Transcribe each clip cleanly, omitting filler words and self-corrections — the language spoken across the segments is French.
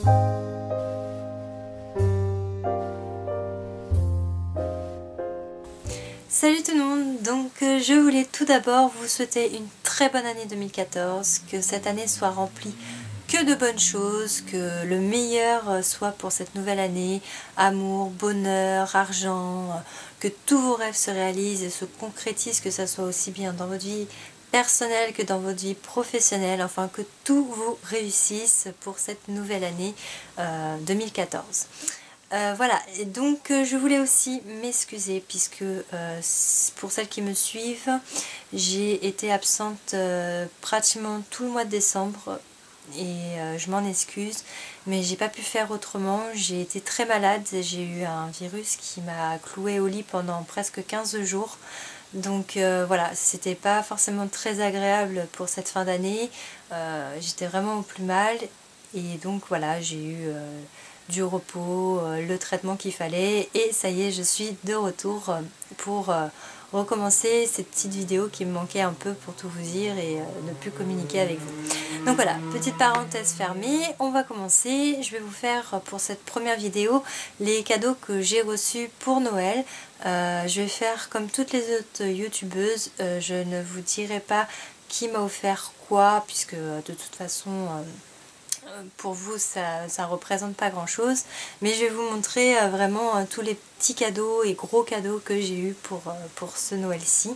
Salut tout le monde, donc je voulais tout d'abord vous souhaiter une très bonne année 2014, que cette année soit remplie que de bonnes choses, que le meilleur soit pour cette nouvelle année, amour, bonheur, argent, que tous vos rêves se réalisent et se concrétisent, que ça soit aussi bien dans votre vie personnelle que dans votre vie professionnelle, enfin que tout vous réussisse pour cette nouvelle année 2014. Voilà, et donc je voulais aussi m'excuser puisque pour celles qui me suivent, j'ai été absente pratiquement tout le mois de décembre et je m'en excuse, mais j'ai pas pu faire autrement. J'ai été très malade, j'ai eu un virus qui m'a cloué au lit pendant presque 15 jours. Donc voilà, c'était pas forcément très agréable pour cette fin d'année. J'étais vraiment au plus mal et donc voilà, j'ai eu du repos, le traitement qu'il fallait et ça y est, je suis de retour pour recommencer cette petite vidéo qui me manquait un peu pour tout vous dire et ne plus communiquer avec vous. Donc voilà, petite parenthèse fermée, on va commencer. Je vais vous faire pour cette première vidéo les cadeaux que j'ai reçus pour Noël. Je vais faire comme toutes les autres youtubeuses, je ne vous dirai pas qui m'a offert quoi puisque de toute façon pour vous ça ne représente pas grand chose, mais je vais vous montrer vraiment tous les petits cadeaux et gros cadeaux que j'ai eu pour ce Noël-ci.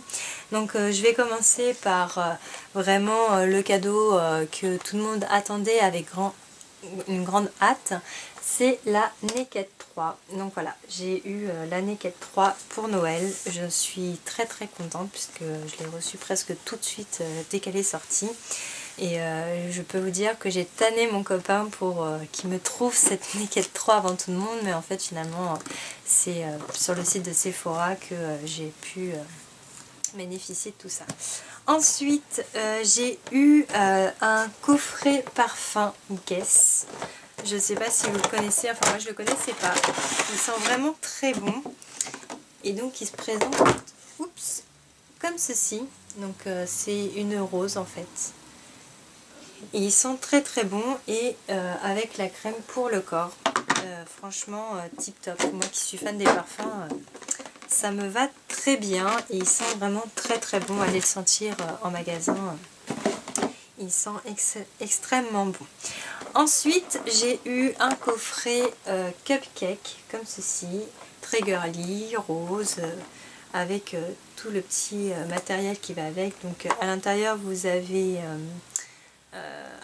Donc je vais commencer par vraiment le cadeau que tout le monde attendait avec une grande hâte, c'est la Naked 3. Donc voilà, j'ai eu la Naked 3 pour Noël. Je suis très contente puisque je l'ai reçue presque tout de suite dès qu'elle est sortie. Et je peux vous dire que j'ai tanné mon copain pour qu'il me trouve cette Naked 3 avant tout le monde, mais en fait finalement c'est sur le site de Sephora que j'ai pu bénéficier de tout ça. Ensuite j'ai eu un coffret parfum Guess. Je ne sais pas si vous le connaissez, enfin moi je le connaissais pas. Il sent vraiment très bon et donc il se présente comme ceci. Donc c'est une rose en fait. Et il sent très bon et avec la crème pour le corps. Franchement tip top. Moi qui suis fan des parfums, ça me va très bien et il sent vraiment très bon. Allez le sentir en magasin. Il sent extrêmement bon. Ensuite j'ai eu un coffret cupcake comme ceci, très girly, rose, avec tout le petit matériel qui va avec. Donc à l'intérieur vous avez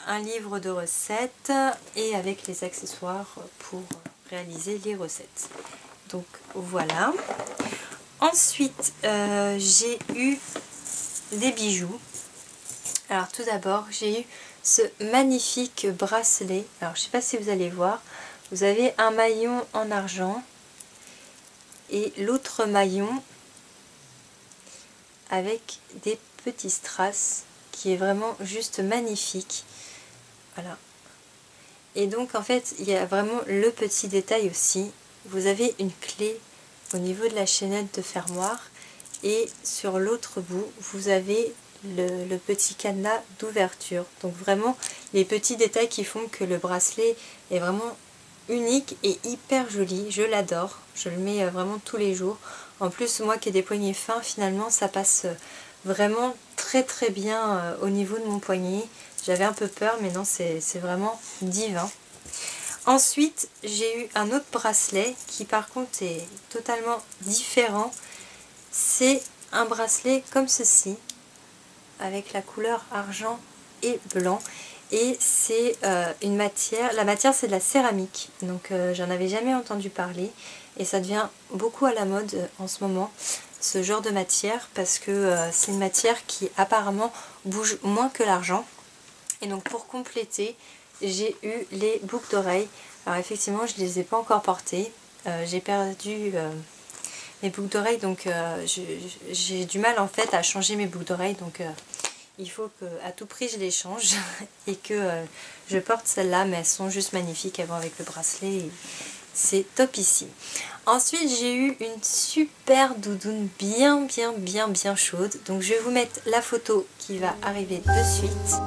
un livre de recettes et avec les accessoires pour réaliser les recettes. Donc voilà. Ensuite j'ai eu des bijoux. Alors tout d'abord j'ai eu ce magnifique bracelet. Alors je ne sais pas si vous allez voir, vous avez un maillon en argent et l'autre maillon avec des petits strass qui est vraiment juste magnifique. Voilà. Et donc en fait il y a vraiment le petit détail aussi. Vous avez une clé au niveau de la chaînette de fermoir et sur l'autre bout vous avez le petit cadenas d'ouverture. Donc vraiment les petits détails qui font que le bracelet est vraiment unique et hyper joli. Je l'adore, je le mets vraiment tous les jours. En plus moi qui ai des poignets fins, finalement ça passe vraiment très bien au niveau de mon poignet. J'avais un peu peur mais non, c'est vraiment divin. Ensuite j'ai eu un autre bracelet qui par contre est totalement différent. C'est un bracelet comme ceci avec la couleur argent et blanc et c'est une matière, la matière c'est de la céramique, donc j'en avais jamais entendu parler et ça devient beaucoup à la mode en ce moment ce genre de matière parce que c'est une matière qui apparemment bouge moins que l'argent. Et donc pour compléter j'ai eu les boucles d'oreilles. Alors effectivement je ne les ai pas encore portées, j'ai perdu mes boucles d'oreilles, donc j'ai du mal en fait à changer mes boucles d'oreilles, donc il faut que à tout prix je les change et que je porte celles-là, mais elles sont juste magnifiques, elles vont avec le bracelet, c'est top ici. Ensuite j'ai eu une super doudoune bien chaude, donc je vais vous mettre la photo qui va arriver de suite.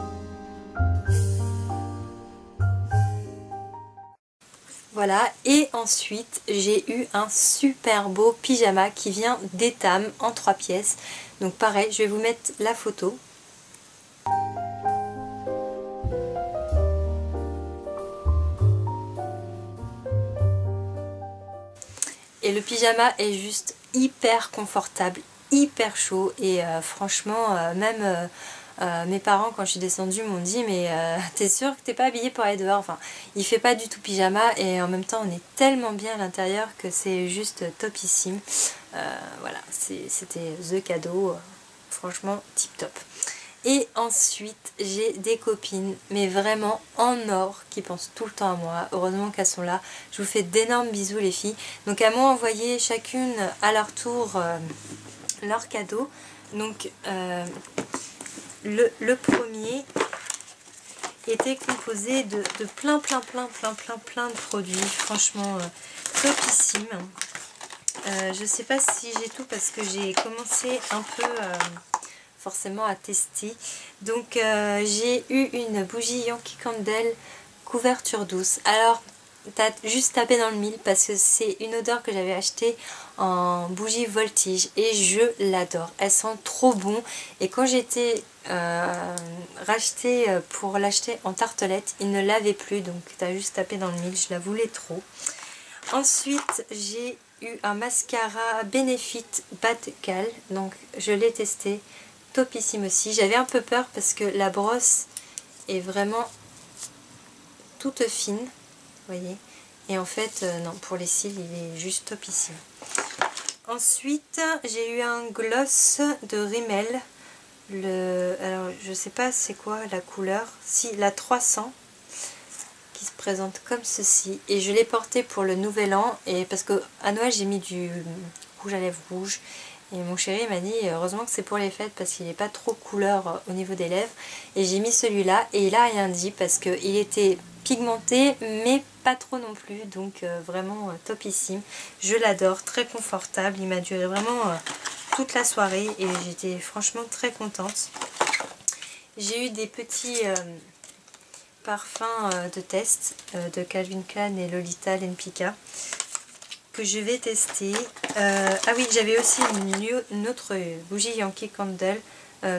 Voilà, et ensuite j'ai eu un super beau pyjama qui vient d'Etam en 3 pièces. Donc pareil, je vais vous mettre la photo. Et le pyjama est juste hyper confortable, hyper chaud et franchement même mes parents quand je suis descendue m'ont dit mais t'es sûre que t'es pas habillée pour aller dehors. Enfin, il fait pas du tout pyjama et en même temps on est tellement bien à l'intérieur que c'est juste topissime. Voilà, c'était the cadeau, franchement tip top. Et ensuite j'ai des copines, mais vraiment en or, qui pensent tout le temps à moi. Heureusement qu'elles sont là. Je vous fais d'énormes bisous les filles. Donc elles m'ont envoyé chacune à leur tour leur cadeau. Donc le premier était composé de plein de produits. Franchement topissime. Je sais pas si j'ai tout parce que j'ai commencé un peu forcément à tester. Donc j'ai eu une bougie Yankee Candle couverture douce. Alors t'as juste tapé dans le mille parce que c'est une odeur que j'avais achetée en bougie voltige et je l'adore. Elles sentent trop bon et quand j'étais racheté pour l'acheter en tartelette, il ne l'avait plus, donc t'as juste tapé dans le mille, je la voulais trop. Ensuite j'ai eu un mascara Benefit Bad Cal, donc je l'ai testé, topissime aussi. J'avais un peu peur parce que la brosse est vraiment toute fine, vous voyez, et en fait non, pour les cils il est juste topissime. Ensuite j'ai eu un gloss de Rimmel, alors je sais pas c'est quoi la couleur, si la 300, qui se présente comme ceci, et je l'ai porté pour le nouvel an, et parce que à Noël j'ai mis du rouge à lèvres rouge et mon chéri m'a dit heureusement que c'est pour les fêtes parce qu'il n'est pas trop couleur au niveau des lèvres, et j'ai mis celui-là et il a rien dit parce qu'il était pigmenté mais pas trop non plus, donc vraiment topissime. Je l'adore, très confortable, il m'a duré vraiment toute la soirée et j'étais franchement très contente. J'ai eu des petits parfums de test de Calvin Klein et Lolita Lempicka que je vais tester. Ah oui, j'avais aussi une autre bougie Yankee Candle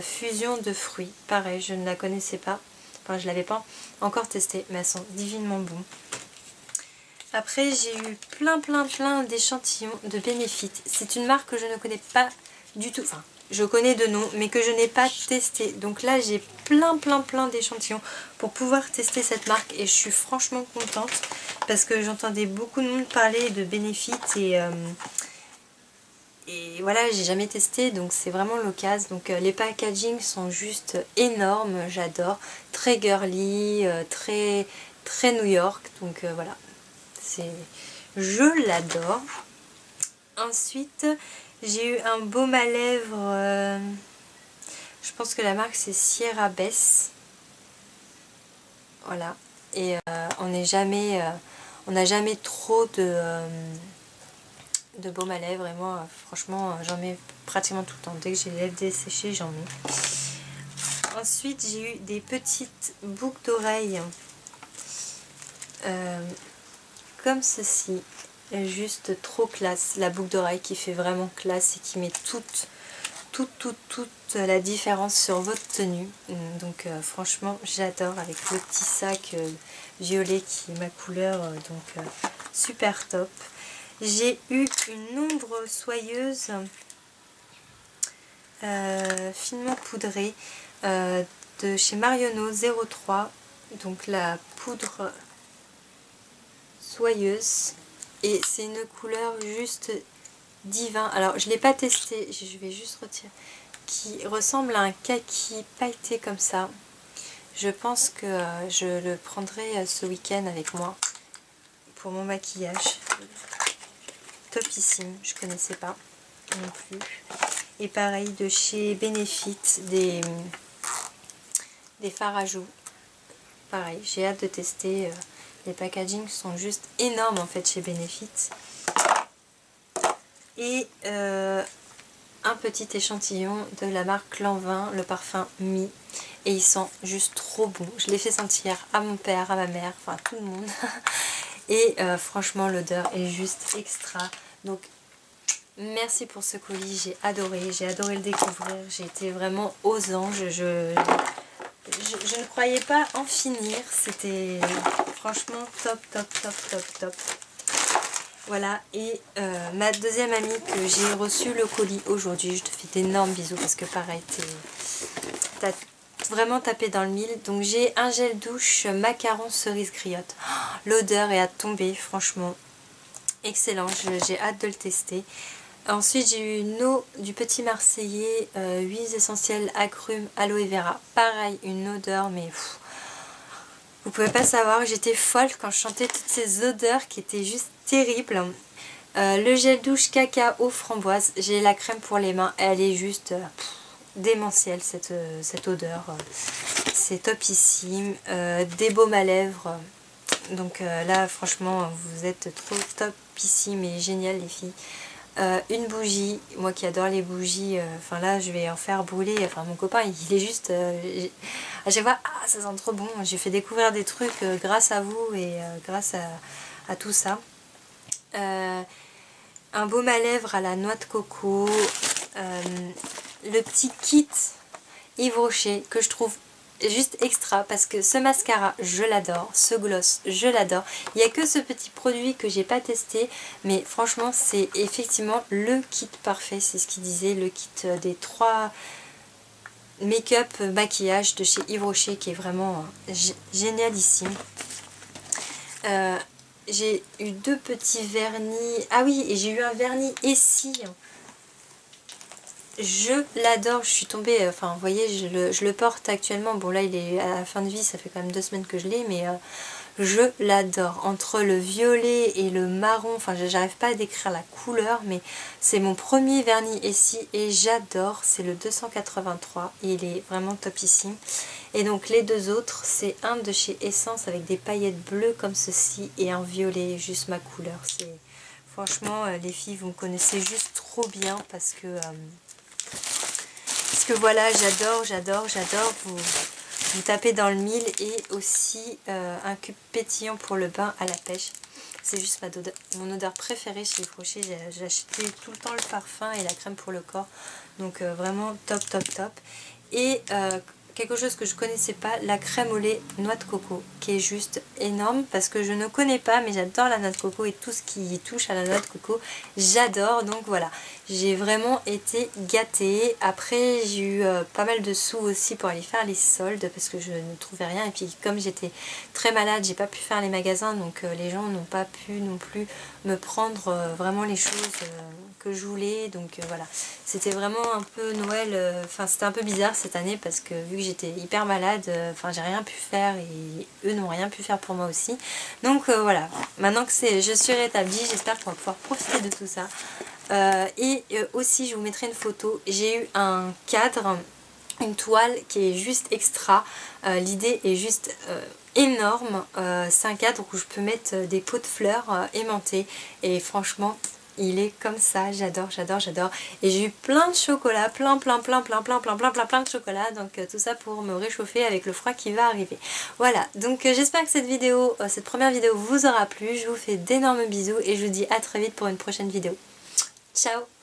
fusion de fruits. Pareil, je ne la connaissais pas. Enfin, je ne l'avais pas encore testée, mais elles sont divinement bonnes. Après, j'ai eu plein d'échantillons de Benefit. C'est une marque que je ne connais pas du tout. Enfin, je connais de nom, mais que je n'ai pas testé. Donc là, j'ai plein d'échantillons pour pouvoir tester cette marque. Et je suis franchement contente parce que j'entendais beaucoup de monde parler de Benefit et voilà, j'ai jamais testé, donc c'est vraiment l'occasion. Donc les packaging sont juste énormes, j'adore. Très girly, très New York. Donc voilà, je l'adore. Ensuite, j'ai eu un baume à lèvres. Je pense que la marque c'est Sierra Bess. Voilà. Et on n'a jamais trop de baume à lèvres, et moi franchement j'en mets pratiquement tout le temps. Dès que j'ai les lèvres desséchées, j'en mets. Ensuite j'ai eu des petites boucles d'oreilles comme ceci, juste trop classe. La boucle d'oreille qui fait vraiment classe et qui met toute la différence sur votre tenue. Donc franchement j'adore, avec le petit sac violet qui est ma couleur, donc super top. J'ai eu une ombre soyeuse finement poudrée de chez Marionneau 03, donc la poudre soyeuse, et c'est une couleur juste divin. Alors je ne l'ai pas testé, je vais juste retirer, qui ressemble à un kaki pailleté comme ça. Je pense que je le prendrai ce week-end avec moi pour mon maquillage. Topissime, je connaissais pas non plus. Et pareil de chez Benefit, des fards à joues. Pareil, j'ai hâte de tester. Les packaging sont juste énormes en fait chez Benefit. Et un petit échantillon de la marque Lanvin, le parfum Mi. Et ils sont juste trop bons. Je l'ai fait sentir à mon père, à ma mère, enfin à tout le monde. Et franchement l'odeur est juste extra. Donc merci pour ce colis, j'ai adoré le découvrir, j'ai été vraiment aux anges. Je ne croyais pas en finir, c'était franchement top top top top top. Voilà, et ma deuxième amie que j'ai reçu le colis aujourd'hui, je te fais d'énormes bisous parce que pareil, t'as vraiment tapé dans le mille. Donc j'ai un gel douche macaron cerise griotte. Oh, l'odeur est à tomber, franchement excellent, j'ai hâte de le tester. Ensuite j'ai eu une eau du Petit Marseillais, huiles essentielles agrumes aloe vera. Pareil, une odeur mais... vous pouvez pas savoir, j'étais folle quand je chantais toutes ces odeurs qui étaient juste terribles. Le gel douche cacao framboise, j'ai la crème pour les mains, elle est juste démentielle cette odeur. C'est topissime. Des baumes à lèvres. Donc là franchement vous êtes trop topissime et génial les filles. Une bougie, moi qui adore les bougies, enfin là je vais en faire brûler, enfin mon copain il est juste, à chaque fois, ah ça sent trop bon, j'ai fait découvrir des trucs grâce à vous et grâce à tout ça. Un baume à lèvres à la noix de coco, le petit kit Yves Rocher que je trouve juste extra parce que ce mascara je l'adore, ce gloss je l'adore. Il n'y a que ce petit produit que j'ai pas testé, mais franchement c'est effectivement le kit parfait, c'est ce qu'il disait, le kit des 3 make-up maquillage de chez Yves Rocher qui est vraiment génialissime. J'ai eu 2 petits vernis, ah oui, et j'ai eu un vernis Essie. Je l'adore, je suis tombée, enfin vous voyez je le porte actuellement, bon là il est à la fin de vie, ça fait quand même 2 semaines que je l'ai, mais je l'adore. Entre le violet et le marron, enfin j'arrive pas à décrire la couleur, mais c'est mon premier vernis Essie et j'adore, c'est le 283, il est vraiment topissime. Et donc les 2 autres, c'est un de chez Essence avec des paillettes bleues comme ceci et un violet, juste ma couleur. C'est franchement les filles vous me connaissez juste trop bien parce que voilà, j'adore, vous tapez dans le mille. Et aussi un cube pétillant pour le bain à la pêche. C'est juste mon odeur préférée chez Yves Rocher. J'ai acheté tout le temps le parfum et la crème pour le corps. Donc vraiment top top top. Et quelque chose que je connaissais pas, la crème au lait noix de coco, qui est juste énorme parce que je ne connais pas, mais j'adore la noix de coco et tout ce qui touche à la noix de coco, j'adore. Donc voilà, j'ai vraiment été gâtée. Après j'ai eu pas mal de sous aussi pour aller faire les soldes parce que je ne trouvais rien, et puis comme j'étais très malade, j'ai pas pu faire les magasins, donc les gens n'ont pas pu non plus me prendre vraiment les choses que je voulais. Donc voilà, c'était vraiment un peu Noël, enfin c'était un peu bizarre cette année parce que vu que j'étais hyper malade, enfin j'ai rien pu faire et eux n'ont rien pu faire pour moi aussi. Donc voilà, maintenant que je suis rétablie, j'espère qu'on va pouvoir profiter de tout ça. Et aussi je vous mettrai une photo, j'ai eu un cadre, une toile qui est juste extra, l'idée est juste énorme, c'est un cadre où je peux mettre des pots de fleurs aimantées et franchement il est comme ça, j'adore. Et j'ai eu plein de chocolat, plein de chocolat, donc tout ça pour me réchauffer avec le froid qui va arriver. Voilà, donc j'espère que cette première vidéo vous aura plu. Je vous fais d'énormes bisous et je vous dis à très vite pour une prochaine vidéo. Ciao!